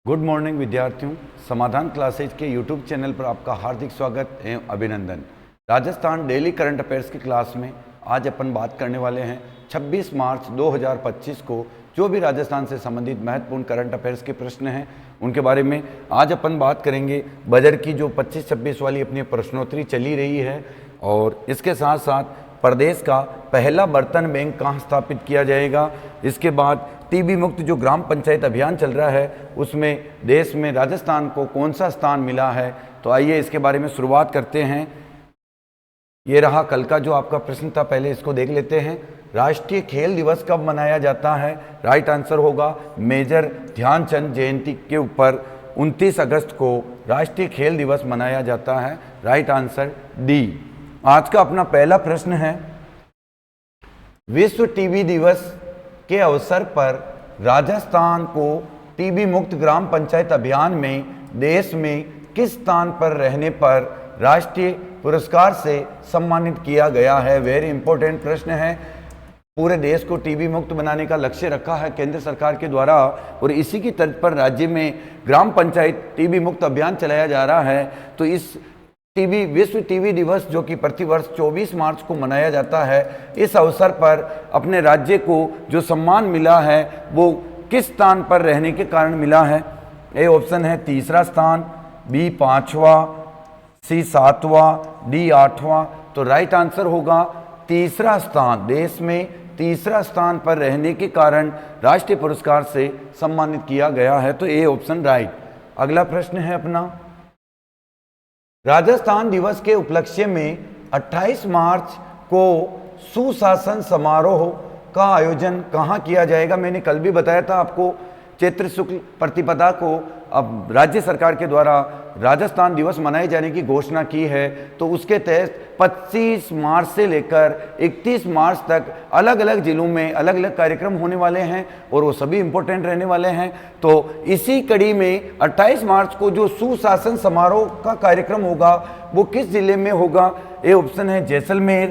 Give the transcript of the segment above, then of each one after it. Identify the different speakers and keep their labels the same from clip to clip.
Speaker 1: Good morning विद्यार्थियों, समाधान classes के यूट्यूब चैनल पर आपका हार्दिक स्वागत एवं अभिनंदन। राजस्थान डेली करंट अफेयर्स की क्लास में आज अपन बात करने वाले हैं 26 मार्च 2025 को जो भी राजस्थान से संबंधित महत्वपूर्ण करंट अफेयर्स के प्रश्न हैं उनके बारे में आज अपन बात करेंगे। बजट की जो 25-26 वाली अपनी प्रश्नोत्तरी चली रही है और इसके साथ साथ प्रदेश का पहला बर्तन बैंक कहाँ स्थापित किया जाएगा, इसके बाद टीबी मुक्त जो ग्राम पंचायत अभियान चल रहा है उसमें देश में राजस्थान को कौन सा स्थान मिला है। तो आइए इसके बारे में शुरुआत करते हैं। ये रहा कल का जो आपका प्रश्न था, पहले इसको देख लेते हैं। राष्ट्रीय खेल दिवस कब मनाया जाता है? राइट आंसर होगा मेजर ध्यानचंद जयंती के ऊपर 29 अगस्त को राष्ट्रीय खेल दिवस मनाया जाता है। Right answer D. आज का अपना पहला प्रश्न है, विश्व टीबी दिवस के अवसर पर राजस्थान को टीबी मुक्त ग्राम पंचायत अभियान में देश में किस स्थान पर रहने पर राष्ट्रीय पुरस्कार से सम्मानित किया गया है? वेरी इंपॉर्टेंट प्रश्न है। पूरे देश को टीबी मुक्त बनाने का लक्ष्य रखा है केंद्र सरकार के द्वारा और इसी की तर्ज पर राज्य में ग्राम पंचायत टीबी मुक्त अभियान चलाया जा रहा है। तो इस विश्व टीबी दिवस जो कि प्रतिवर्ष 24 मार्च को मनाया जाता है, इस अवसर पर अपने राज्य को जो सम्मान मिला है वो किस स्थान पर रहने के कारण मिला है? ए ऑप्शन है तीसरा स्थान, बी पांचवा, सी सातवां, डी आठवां। तो राइट आंसर होगा तीसरा स्थान। देश में तीसरा स्थान पर रहने के कारण राष्ट्रीय पुरस्कार से सम्मानित किया गया है। तो ए ऑप्शन राइट। अगला प्रश्न है अपना, राजस्थान दिवस के उपलक्ष्य में 28 मार्च को सुशासन समारोह का आयोजन कहाँ किया जाएगा? मैंने कल भी बताया था आपको, चैत्र शुक्ल प्रतिपदा को अब राज्य सरकार के द्वारा राजस्थान दिवस मनाए जाने की घोषणा की है। तो उसके तहत 25 मार्च से लेकर 31 मार्च तक अलग अलग जिलों में अलग अलग कार्यक्रम होने वाले हैं और वो सभी इंपॉर्टेंट रहने वाले हैं। तो इसी कड़ी में 28 मार्च को जो सुशासन समारोह का कार्यक्रम होगा वो किस जिले में होगा? ए ऑप्शन है Jaisalmer,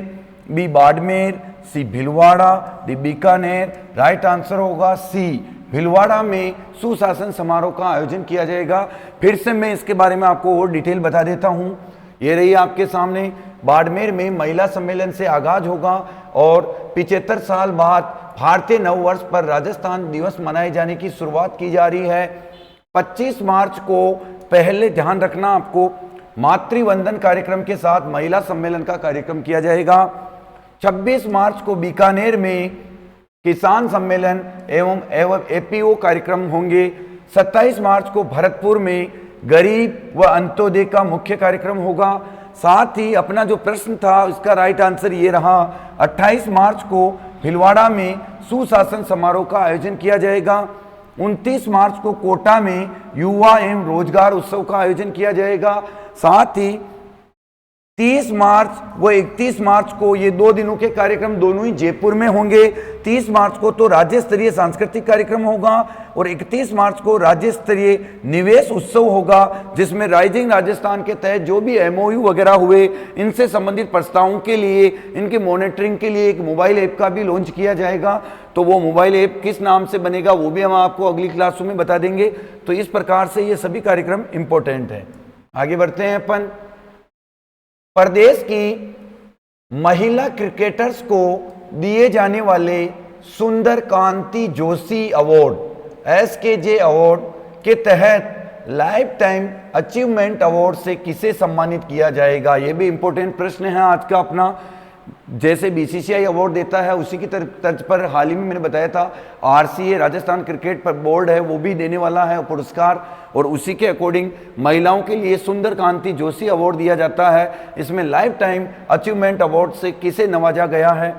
Speaker 1: B Barmer, C Bhilwara, D Bikaner. Right answer होगा सी, भीलवाड़ा में सुशासन समारोह का आयोजन किया जाएगा। फिर से मैं इसके बारे में आपको और डिटेल बता देता हूं। ये रही आपके सामने, बाड़मेर में महिला सम्मेलन से आगाज होगा और 75 साल बाद भारतीय नववर्ष पर राजस्थान दिवस मनाए जाने की शुरुआत की जा रही है। 25 मार्च को पहले ध्यान रखना आपको, मातृवंदन कार्यक्रम के साथ महिला सम्मेलन का कार्यक्रम किया जाएगा। 26 मार्च को बीकानेर में किसान सम्मेलन एवं एपीओ कार्यक्रम होंगे। 27 मार्च को भरतपुर में गरीब व अंत्योदय का मुख्य कार्यक्रम होगा। साथ ही अपना जो प्रश्न था उसका राइट आंसर ये रहा, 28 मार्च को भीलवाड़ा में सुशासन समारोह का आयोजन किया जाएगा। 29 मार्च को कोटा में युवा एवं रोजगार उत्सव का आयोजन किया जाएगा। साथ ही 30 मार्च व 31 मार्च को ये 2 दिनों के कार्यक्रम दोनों ही जयपुर में होंगे। 30 मार्च को तो राज्य स्तरीय सांस्कृतिक कार्यक्रम होगा और 31 मार्च को राज्य स्तरीय निवेश उत्सव होगा जिसमें राइजिंग राजस्थान के तहत जो भी एमओयू वगैरह हुए इनसे संबंधित प्रस्तावों के लिए, इनके मॉनिटरिंग के लिए एक मोबाइल ऐप का भी लॉन्च किया जाएगा। तो वो मोबाइल ऐप किस नाम से बनेगा वो भी हम आपको अगली क्लासों में बता देंगे। तो इस प्रकार से ये सभी कार्यक्रम इंपॉर्टेंट है। आगे बढ़ते हैं अपन। प्रदेश की महिला क्रिकेटर्स को दिए जाने वाले सुंदर कांति जोशी अवार्ड SKJ अवार्ड के तहत लाइफ टाइम अचीवमेंट अवार्ड से किसे सम्मानित किया जाएगा? ये भी इंपॉर्टेंट प्रश्न है आज का अपना। जैसे BCCI अवार्ड देता है उसी की तर्ज पर हाल ही में मैंने बताया था RCA राजस्थान क्रिकेट पर बोर्ड है वो भी देने वाला है पुरस्कार और उसी के अकॉर्डिंग महिलाओं के लिए सुंदर कांति जोशी अवार्ड दिया जाता है। इसमें लाइफ टाइम अचीवमेंट अवार्ड से किसे नवाजा गया है?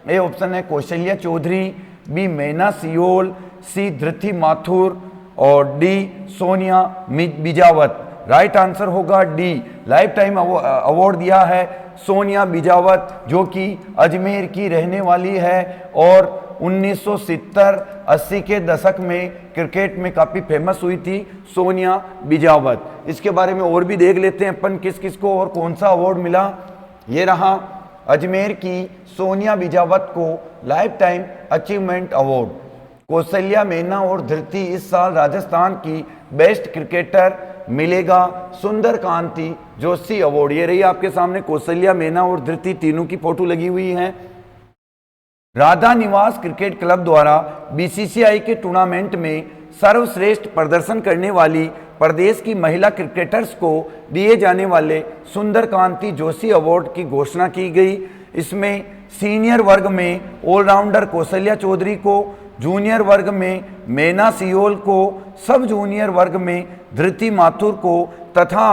Speaker 1: ए ऑप्शन है कौशल्या चौधरी, बी मैना सियोल, सी धृति माथुर और डी सोनिया बिजावत। राइट आंसर होगा डी, लाइफ टाइम अवार्ड दिया है सोनिया बिजावत जो कि अजमेर की रहने वाली है और 1970-80 के दशक में क्रिकेट में काफ़ी फेमस हुई थी सोनिया बिजावत। इसके बारे में और भी देख लेते हैं अपन किस किस को और कौन सा अवार्ड मिला। ये रहा अजमेर की सोनिया बिजावत को life time achievement award. Kaushalya मेना और धृति इस साल राजस्थान की बेस्ट क्रिकेटर मिलेगा सुंदर कांति जोशी अवार्ड। ये रही आपके सामने कौशल्या मेना और धृति, तीनों की फोटो लगी हुई है। राधा निवास क्रिकेट क्लब द्वारा बीसीसीआई के टूर्नामेंट में सर्वश्रेष्ठ प्रदर्शन करने वाली प्रदेश की महिला क्रिकेटर्स को दिए जाने वाले सुंदर कांति जोशी अवार्ड की घोषणा की गई। इसमें सीनियर वर्ग में ऑलराउंडर कौशल्या चौधरी को, जूनियर वर्ग में मेना सियोल को, सब जूनियर वर्ग में धृति माथुर को तथा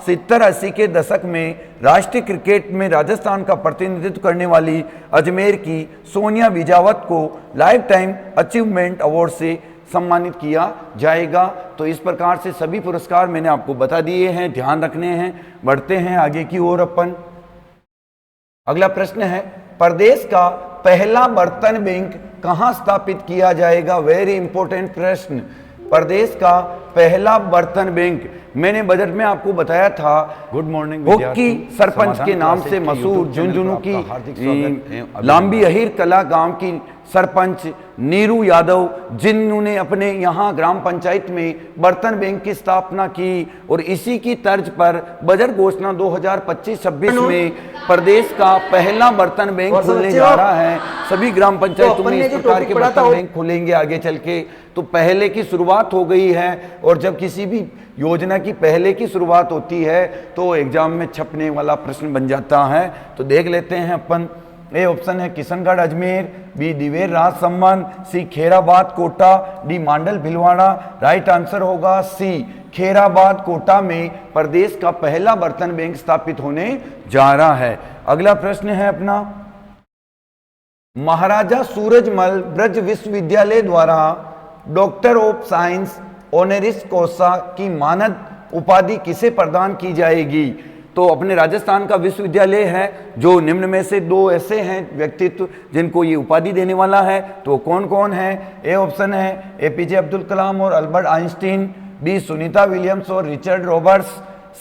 Speaker 1: 70-80 के दशक में राष्ट्रीय क्रिकेट में राजस्थान का प्रतिनिधित्व करने वाली अजमेर की सोनिया विजावत को लाइफ टाइम अचीवमेंट अवार्ड से सम्मानित किया जाएगा। तो इस प्रकार से सभी पुरस्कार मैंने आपको बता दिए हैं, ध्यान रखने हैं। बढ़ते हैं आगे की ओर अपन। अगला प्रश्न है, प्रदेश का पहला बर्तन बैंक कहां स्थापित किया जाएगा? वेरी इंपॉर्टेंट प्रश्न। प्रदेश का पहला बर्तन बैंक, मैंने बजट में आपको बताया था, गुड मॉर्निंग होक्की सरपंच के नाम से मशहूर झुंझुनू की लांबी अहिर कला गांव की सरपंच नीरू यादव, जिन्होंने अपने यहाँ ग्राम पंचायत में बर्तन बैंक की स्थापना की और इसी की तर्ज पर बजट घोषणा 2025-26 में प्रदेश का पहला बर्तन बैंक खुलने जा रहा है। सभी ग्राम पंचायतों में इस प्रकार के बर्तन बैंक खुलेंगे आगे चल के। तो पहले की शुरुआत हो गई है और जब किसी भी योजना की पहले की शुरुआत होती है तो एग्जाम में छपने वाला प्रश्न बन जाता है। तो देख लेते हैं अपन। ए ऑप्शन है Kishangarh Ajmer, B Diwer Rajsamand, C Kherabad Kota, D Mandal Bhilwara. Right answer होगा सी खेराबाद कोटा में प्रदेश का पहला बर्तन बैंक स्थापित होने जा रहा है। अगला प्रश्न है अपना, महाराजा सूरजमल ब्रज विश्वविद्यालय द्वारा डॉक्टर ऑफ साइंस ऑनरिस कॉसा की मानद उपाधि किसे प्रदान की जाएगी? तो अपने राजस्थान का विश्वविद्यालय है जो निम्न में से दो ऐसे हैं व्यक्तित्व जिनको ये उपाधि देने वाला है, तो कौन कौन है? ए ऑप्शन है एपीजे अब्दुल कलाम और Albert Einstein, B Sunita Williams और Richard Roberts,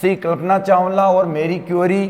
Speaker 1: C Kalpana Chawla और Marie Curie,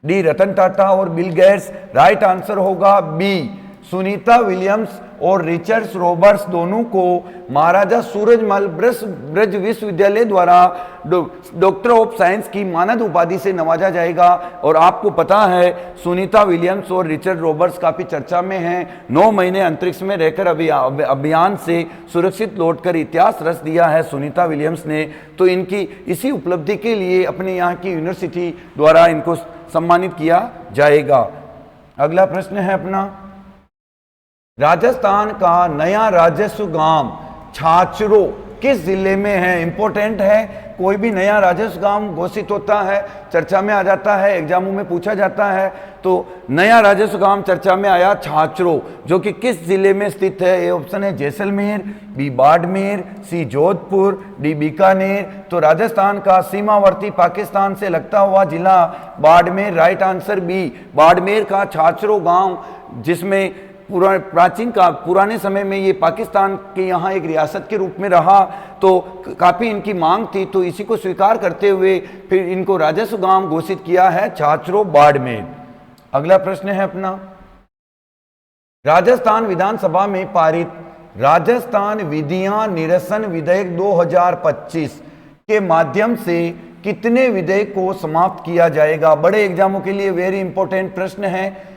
Speaker 1: D Ratan Tata और बिल गेट्स। राइट आंसर होगा बी सुनीता विलियम्स और रिचर्ड रॉबर्ट्स दोनों को महाराजा सूरजमल ब्रज विश्वविद्यालय द्वारा डॉक्टर ऑफ साइंस की मानद उपाधि से नवाजा जाएगा। और आपको पता है सुनीता विलियम्स और रिचर्ड रॉबर्ट्स काफी चर्चा में हैं। 9 महीने अंतरिक्ष में रहकर अभियान से सुरक्षित लौटकर इतिहास रच दिया है सुनीता विलियम्स ने। तो इनकी इसी उपलब्धि के लिए अपने यहाँ की यूनिवर्सिटी द्वारा इनको सम्मानित किया जाएगा। अगला प्रश्न है अपना, राजस्थान का नया राजस्व गांव छाछरो किस जिले में है? इंपॉर्टेंट है। कोई भी नया राजस्व गांव घोषित होता है, चर्चा में आ जाता है, एग्जामों में पूछा जाता है। तो नया राजस्व गांव चर्चा में आया छाछरो, जो कि किस जिले में स्थित है? ये ऑप्शन है Jaisalmer, B Barmer, C Jodhpur, D Bikaner. तो राजस्थान का सीमावर्ती पाकिस्तान से लगता हुआ जिला Barmer. Right answer B Barmer का छाछरो गांव, जिसमें पुराने समय में ये पाकिस्तान के यहाँ एक रियासत के रूप में रहा। तो काफ़ी इनकी मांग थी, तो इसी को स्वीकार करते हुए फिर इनको राजस्व गांव घोषित किया है छाछरो बाड़मेर। अगला प्रश्न है अपना, राजस्थान विधानसभा में पारित राजस्थान विधियां निरसन विधेयक 2025 के माध्यम से कितने विधेयक को समाप्त किया जाएगा? बड़े एग्जामों के लिए वेरी इंपॉर्टेंट प्रश्न है।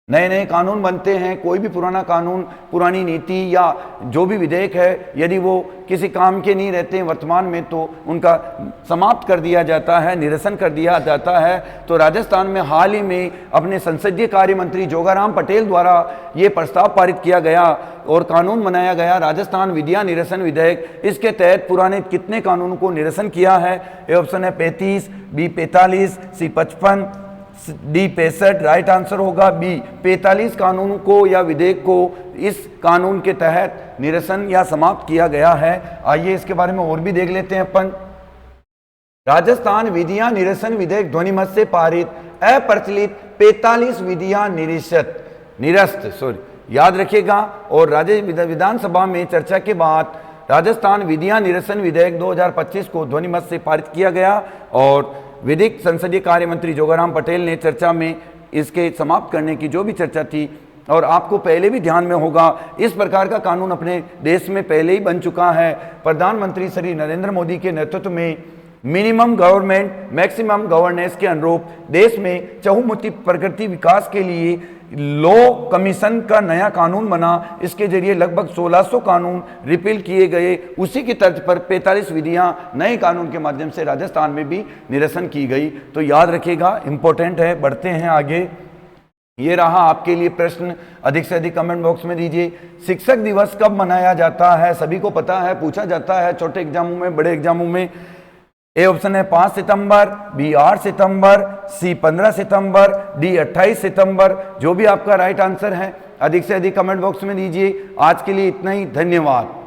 Speaker 1: नए नए कानून बनते हैं, कोई भी पुराना कानून, पुरानी नीति या जो भी विधेयक है, यदि वो किसी काम के नहीं रहते हैं वर्तमान में, तो उनका समाप्त कर दिया जाता है, निरसन कर दिया जाता है। तो राजस्थान में हाल ही में अपने संसदीय कार्य मंत्री जोगाराम पटेल द्वारा ये प्रस्ताव पारित किया गया और कानून बनाया गया राजस्थान विधियां निरसन विधेयक। इसके तहत पुराने कितने कानूनों को निरसन किया है? ए ऑप्शन है 35, बी 45, सी 55, डी 65। राइट आंसर होगा बी 45 कानूनों को या विधेयक को इस कानून के तहत निरसन या समाप्त किया गया है। आइए इसके बारे में और भी देख लेते हैं अपन। राजस्थान विधियां निरसन विधेयक ध्वनिमत से पारित अप्रचलित 45 विधियां निरस्त याद रखिएगा। और राज्य विधानसभा में चर्चा के बाद राजस्थान विधियां निरसन विधेयक 2025 को ध्वनिमत से पारित किया गया और विधिक संसदीय कार्य मंत्री जोगाराम पटेल ने चर्चा में इसके समाप्त करने की जो भी चर्चा थी और आपको पहले भी ध्यान में होगा, इस प्रकार का कानून अपने देश में पहले ही बन चुका है। प्रधानमंत्री श्री नरेंद्र मोदी के नेतृत्व में मिनिमम गवर्नमेंट मैक्सिमम गवर्नेंस के अनुरूप देश में चहुमुखी प्रगति विकास के लिए लॉ कमीशन का नया कानून बना। इसके जरिए लगभग 1600 कानून रिपील किए गए। उसी की तर्ज पर 45 विधियां नए कानून के माध्यम से राजस्थान में भी निरसन की गई। तो याद रखिएगा, इंपॉर्टेंट है। बढ़ते हैं आगे। ये रहा आपके लिए प्रश्न, अधिक से अधिक कमेंट बॉक्स में दीजिए। शिक्षक दिवस कब मनाया जाता है? सभी को पता है, पूछा जाता है छोटे एग्जामों में, बड़े एग्जामों में। ए ऑप्शन है 5 सितंबर, बी 8 सितंबर, सी 15 सितंबर, डी 28 सितंबर। जो भी आपका राइट आंसर है अधिक से अधिक कमेंट बॉक्स में दीजिए। आज के लिए इतना ही, धन्यवाद।